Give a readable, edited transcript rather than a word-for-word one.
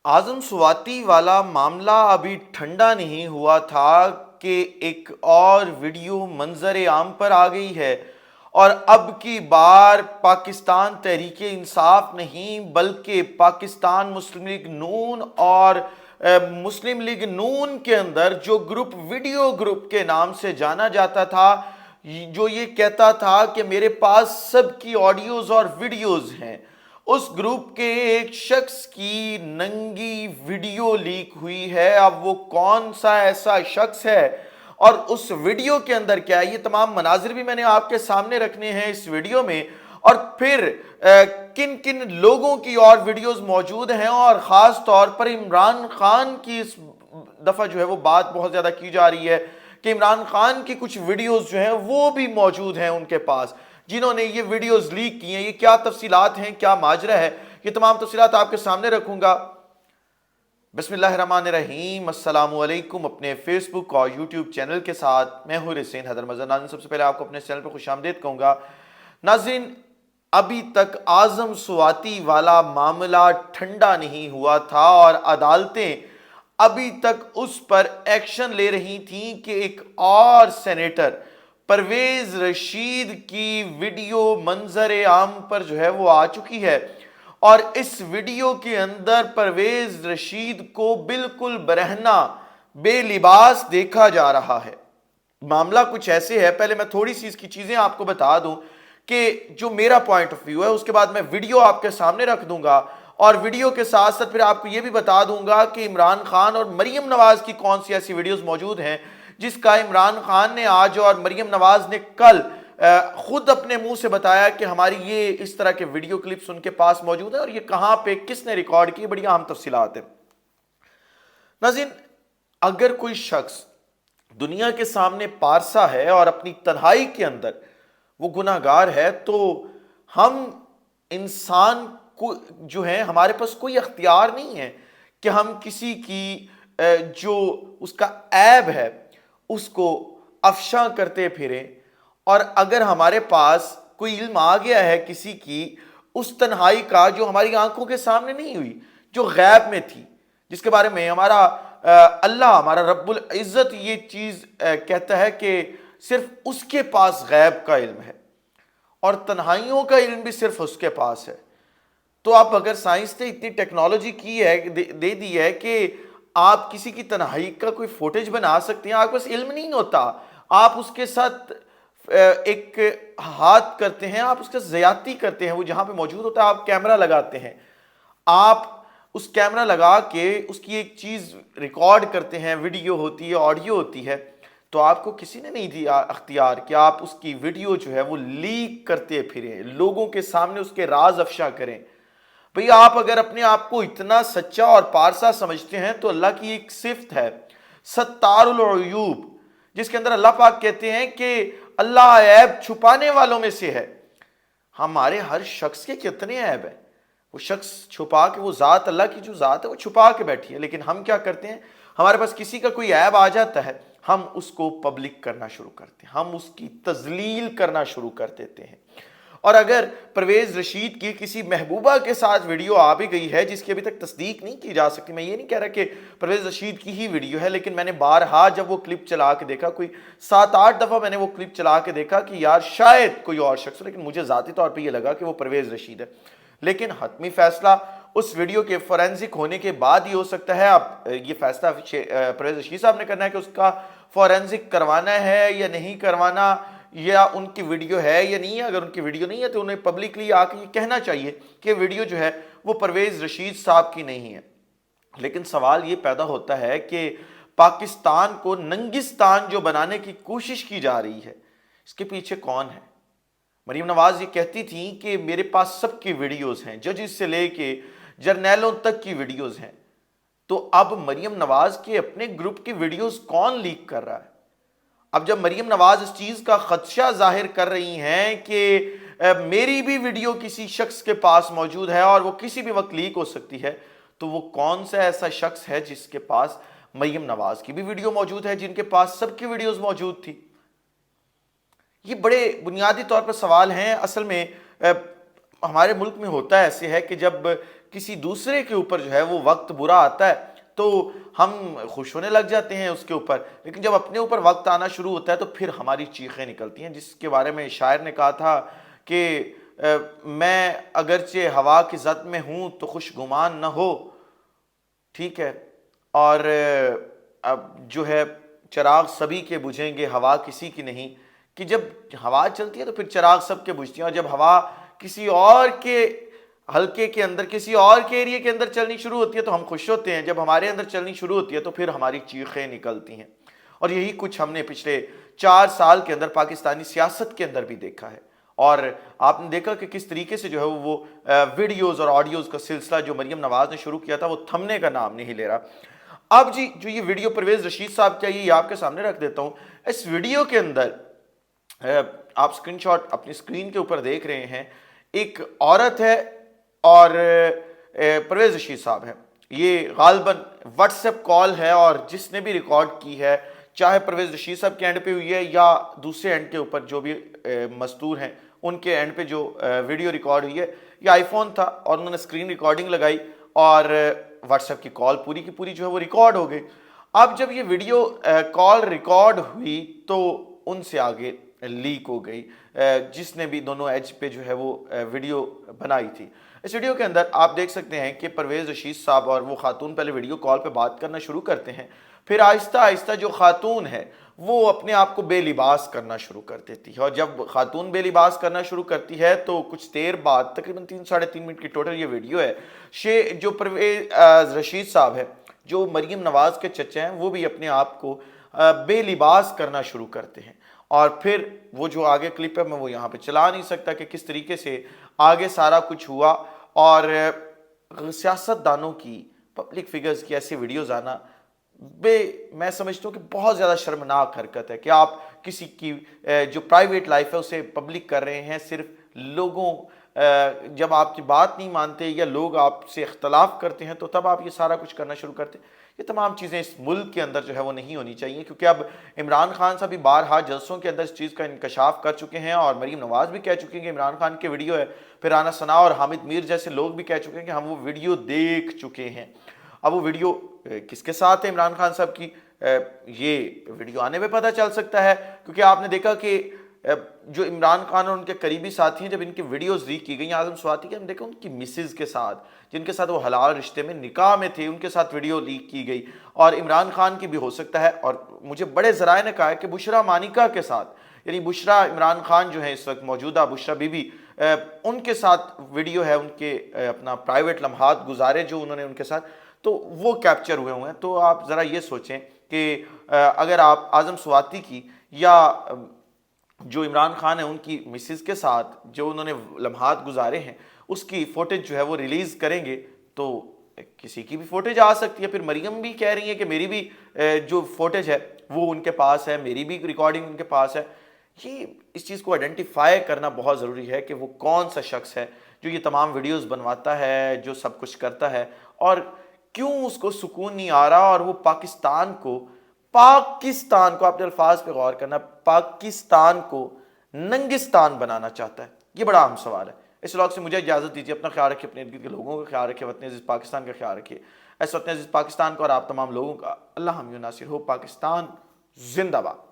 आजम स्वाति वाला मामला अभी ठंडा नहीं हुआ था कि एक और वीडियो मंजर आम पर आ गई है और अब की बार पाकिस्तान तहरीक इंसाफ नहीं बल्कि पाकिस्तान मुस्लिम लीग नून और मुस्लिम लीग नून के अंदर जो ग्रुप वीडियो ग्रुप के नाम से जाना जाता था, जो ये कहता था कि मेरे पास सबकी ऑडियोज और वीडियोज हैं, उस ग्रुप के एक शख्स की नंगी वीडियो लीक हुई है। अब वो कौन सा ऐसा शख्स है और उस वीडियो के अंदर क्या है, ये तमाम मनाजिर भी मैंने आपके सामने रखने हैं इस वीडियो में, और फिर किन किन लोगों की और वीडियोस मौजूद हैं। और ख़ास तौर पर इमरान खान की इस दफ़ा जो है वो बात बहुत ज़्यादा की जा रही है कि इमरान खान की कुछ वीडियोस जो हैं वो भी मौजूद हैं उनके पास, जिन्होंने ये वीडियोस लीक की हैं। ये क्या तफसीलात हैं, क्या माजरा है, ये तमाम तफसीलात आपके सामने रखूंगा। बिस्मिल्लाहिर्रहमानिर्रहीम, अस्सलामु अलैकुम। अपने फेसबुक और यूट्यूब चैनल के साथ मैं हूं हुसैन हैदर मज़हर। नाज़रीन, सबसे पहले आपको अपने चैनल पर खुशामदीद कहूँगा। नाज़रीन, अभी तक आजम स्वाति वाला मामला ठंडा नहीं हुआ था और अदालतें अभी तक उस पर एक्शन ले रही थीं कि एक और सेनेटर परवेज रशीद की वीडियो मंजर आम पर जो है वो आ चुकी है और इस वीडियो के अंदर परवेज रशीद को बिल्कुल बरहना बेलिबास देखा जा रहा है। मामला कुछ ऐसे है, पहले मैं थोड़ी सी इसकी चीजें आपको बता दूं कि जो मेरा पॉइंट ऑफ व्यू है, उसके बाद मैं वीडियो आपके सामने रख दूंगा और वीडियो के साथ साथ फिर आपको यह भी बता दूंगा कि इमरान खान और मरियम नवाज की कौन सी ऐसी वीडियोस मौजूद हैं जिसका इमरान खान ने आज और मरियम नवाज ने कल खुद अपने मुंह से बताया कि हमारी ये इस तरह के वीडियो क्लिप्स उनके पास मौजूद है और ये कहां पे किसने रिकॉर्ड की, बड़ी अहम तफसीलात है। नाज़रीन, अगर कोई शख्स दुनिया के सामने पारसा है और अपनी तन्हाई के अंदर वो गुनाहगार है, तो हम इंसान को जो है, हमारे पास कोई अख्तियार नहीं है कि हम किसी की जो उसका ऐब है उसको अफशा करते फिरें। और अगर हमारे पास कोई इल्म आ गया है किसी की उस तन्हाई का जो हमारी आंखों के सामने नहीं हुई, जो गैब में थी, जिसके बारे में हमारा अल्लाह, हमारा रब्बुल इज़्ज़त ये चीज़ कहता है कि सिर्फ उसके पास गैब का इल्म है और तन्हाइयों का इल्म भी सिर्फ उसके पास है। तो आप अगर साइंस ने इतनी टेक्नोलॉजी की है, दे दी है कि आप किसी की तन्हाई का कोई फुटेज बना सकते हैं, आपके पास इल्म नहीं होता, आप उसके साथ एक हाथ करते हैं, आप उसके ज़्यादती करते हैं, वो जहां पे मौजूद होता है आप कैमरा लगाते हैं, आप उस कैमरा लगा के उसकी एक चीज़ रिकॉर्ड करते हैं, वीडियो होती है, ऑडियो होती है, तो आपको किसी ने नहीं दिया अख्तियार कि आप उसकी वीडियो जो है वो लीक करते फिरें, लोगों के सामने उसके राज अफशा करें। भैया, आप अगर अपने आप को इतना सच्चा और पारसा समझते हैं तो अल्लाह की एक सिफ्त है सत्तारुल उयूब, जिसके अंदर अल्लाह पाक कहते हैं कि अल्लाह ऐब छुपाने वालों में से है। हमारे हर शख्स के कितने ऐब है, वो शख्स छुपा के, वो ज़ात अल्लाह की जो ज़ात है वो छुपा के बैठी है, लेकिन हम क्या करते हैं, हमारे पास किसी का कोई ऐब आ जाता है, हम उसको पब्लिक करना शुरू करते हैं, हम उसकी तजलील करना शुरू कर देते हैं। और अगर परवेज रशीद की किसी महबूबा के साथ वीडियो आ भी गई है जिसकी अभी तक तस्दीक नहीं की जा सकती, मैं ये नहीं कह रहा कि परवेज रशीद की ही वीडियो है, लेकिन मैंने बारहा जब वो क्लिप चला के देखा, कोई 7-8 दफ़ा मैंने वो क्लिप चला के देखा कि यार शायद कोई और शख्स, लेकिन मुझे ज़ाती तौर पर यह लगा कि वो परवेज रशीद है। लेकिन हतमी फैसला उस वीडियो के फॉरेंसिक होने के बाद ही हो सकता है। अब ये फैसला परवेज रशीद साहब ने करना है कि उसका फॉरेंसिक करवाना है या नहीं करवाना, या उनकी वीडियो है या नहीं है। अगर उनकी वीडियो नहीं है तो उन्हें पब्लिकली आके ये कहना चाहिए कि वीडियो जो है वो परवेज रशीद साहब की नहीं है। लेकिन सवाल ये पैदा होता है कि पाकिस्तान को नंगिस्तान जो बनाने की कोशिश की जा रही है, इसके पीछे कौन है? मरियम नवाज ये कहती थी कि मेरे पास सबकी वीडियोस हैं, जजेस से लेके जर्नैलों तक की वीडियोस हैं। तो अब मरियम नवाज के अपने ग्रुप की वीडियोस कौन लीक कर रहा है? अब जब मरियम नवाज इस चीज का खदशा जाहिर कर रही हैं कि मेरी भी वीडियो किसी शख्स के पास मौजूद है और वो किसी भी वक्त लीक हो सकती है, तो वो कौन सा ऐसा शख्स है जिसके पास मरियम नवाज की भी वीडियो मौजूद है, जिनके पास सबकी वीडियोस मौजूद थी? ये बड़े बुनियादी तौर पर सवाल हैं। असल में हमारे मुल्क में होता ऐसे है कि जब کسی دوسرے کے اوپر جو ہے وہ وقت برا آتا ہے تو ہم خوش ہونے لگ جاتے ہیں اس کے اوپر، لیکن جب اپنے اوپر وقت آنا شروع ہوتا ہے تو پھر ہماری چیخیں نکلتی ہیں، جس کے بارے میں شاعر نے کہا تھا کہ میں اگرچہ ہوا کی زد میں ہوں تو خوش گمان نہ ہو، ٹھیک ہے، اور اب جو ہے چراغ سبھی کے بجھیں گے ہوا کسی کی نہیں، کہ جب ہوا چلتی ہے تو پھر چراغ سب کے بجھتی ہیں، اور جب ہوا کسی اور کے حلقے کے اندر، کسی اور کے ایریے کے اندر چلنی شروع ہوتی ہے تو ہم خوش ہوتے ہیں، جب ہمارے اندر چلنی شروع ہوتی ہے تو پھر ہماری چیخیں نکلتی ہیں۔ اور یہی کچھ ہم نے پچھلے 4 سال کے اندر پاکستانی سیاست کے اندر بھی دیکھا ہے، اور آپ نے دیکھا کہ کس طریقے سے جو ہے وہ ویڈیوز اور آڈیوز کا سلسلہ جو مریم نواز نے شروع کیا تھا وہ تھمنے کا نام نہیں لے رہا۔ اب جی جو یہ ویڈیو پرویز رشید صاحب کا، یہ آپ کے سامنے رکھ دیتا ہوں۔ اس ویڈیو کے اندر آپ اسکرین شاٹ اپنی اسکرین کے اوپر دیکھ رہے ہیں، ایک عورت ہے اور پرویز رشید صاحب ہیں۔ یہ غالباً واٹس ایپ کال ہے، اور جس نے بھی ریکارڈ کی ہے، چاہے پرویز رشید صاحب کے اینڈ پہ ہوئی ہے یا دوسرے اینڈ کے اوپر جو بھی مستور ہیں ان کے اینڈ پہ جو ویڈیو ریکارڈ ہوئی ہے، یہ آئی فون تھا اور انہوں نے اسکرین ریکارڈنگ لگائی اور واٹس ایپ کی کال پوری کی پوری جو ہے وہ ریکارڈ ہو گئی۔ اب جب یہ ویڈیو کال ریکارڈ ہوئی تو ان سے آگے لیک ہو گئی، جس نے بھی دونوں ایج پہ جو ہے وہ ویڈیو بنائی تھی۔ اس ویڈیو کے اندر آپ دیکھ سکتے ہیں کہ پرویز رشید صاحب اور وہ خاتون پہلے ویڈیو کال پہ بات کرنا شروع کرتے ہیں، پھر آہستہ آہستہ جو خاتون ہے وہ اپنے آپ کو بے لباس کرنا شروع کر دیتی ہے، اور جب خاتون بے لباس کرنا شروع کرتی ہے تو کچھ دیر بعد، تقریباً 3 منٹ کی ٹوٹل یہ ویڈیو ہے، جو پرویز رشید صاحب ہے جو مریم نواز کے چچا ہیں، وہ بھی اپنے آپ کو بے لباس کرنا شروع کرتے ہیں، اور پھر وہ جو آگے کلپ ہے میں وہ یہاں پہ چلا نہیں سکتا کہ کس طریقے سے آگے سارا کچھ ہوا۔ اور سیاست دانوں کی، پبلک فگرز کی ایسی ویڈیوز آنا میں سمجھتا ہوں کہ بہت زیادہ شرمناک حرکت ہے کہ آپ کسی کی جو پرائیویٹ لائف ہے اسے پبلک کر رہے ہیں، صرف لوگوں جب آپ کی بات نہیں مانتے یا لوگ آپ سے اختلاف کرتے ہیں تو تب آپ یہ سارا کچھ کرنا شروع کرتے ہیں۔ یہ تمام چیزیں اس ملک کے اندر جو ہے وہ نہیں ہونی چاہیے، کیونکہ اب عمران خان صاحب بھی بارہا جلسوں کے اندر اس چیز کا انکشاف کر چکے ہیں، اور مریم نواز بھی کہہ چکی ہیں کہ عمران خان کی ویڈیو ہے، پھر رانا ثنا اور حامد میر جیسے لوگ بھی کہہ چکے ہیں کہ ہم وہ ویڈیو دیکھ چکے ہیں۔ اب وہ ویڈیو کس کے ساتھ ہے عمران خان صاحب کی، یہ ویڈیو آنے پہ پتہ چل سکتا ہے، کیونکہ آپ نے دیکھا کہ جو عمران خان اور ان کے قریبی ساتھی ہیں، جب ان کی ویڈیوز لیک کی گئی اعظم سواتی کی، ہم دیکھا ان کی مسز کے ساتھ، جن کے ساتھ وہ حلال رشتے میں نکاح میں تھے، ان کے ساتھ ویڈیو لیک کی گئی، اور عمران خان کی بھی ہو سکتا ہے، اور مجھے بڑے ذرائع نے کہا ہے کہ بشرا مانیکا کے ساتھ، یعنی بشرا عمران خان جو ہیں اس وقت موجودہ بشرا بی بی، ان کے ساتھ ویڈیو ہے، ان کے اپنا پرائیویٹ لمحات گزارے جو انہوں نے ان کے ساتھ، تو وہ کیپچر ہوئے ہوئے ہیں۔ تو آپ ذرا یہ سوچیں کہ اگر آپ اعظم سواتی کی یا جو عمران خان ہے ان کی مسز کے ساتھ جو انہوں نے لمحات گزارے ہیں اس کی فوٹیج جو ہے وہ ریلیز کریں گے تو کسی کی بھی فوٹیج آ سکتی ہے۔ پھر مریم بھی کہہ رہی ہیں کہ میری بھی جو فوٹیج ہے وہ ان کے پاس ہے، میری بھی ریکارڈنگ ان کے پاس ہے۔ یہ اس چیز کو آئیڈینٹیفائی کرنا بہت ضروری ہے کہ وہ کون سا شخص ہے جو یہ تمام ویڈیوز بنواتا ہے، جو سب کچھ کرتا ہے، اور کیوں اس کو سکون نہیں آ رہا، اور وہ پاکستان کو اپنے الفاظ پہ غور کرنا، پاکستان کو ننگستان بنانا چاہتا ہے۔ یہ بڑا اہم سوال ہے۔ اس وقت سے مجھے اجازت دیجیے، اپنا خیال رکھیے، اپنے ارد گرد کے لوگوں کا خیال رکھیے، وطن عزیز پاکستان کا خیال رکھیے۔ اس وطن عزیز پاکستان کو اور آپ تمام لوگوں کا اللہ حامی و ناصر ہو۔ پاکستان زندہ باد۔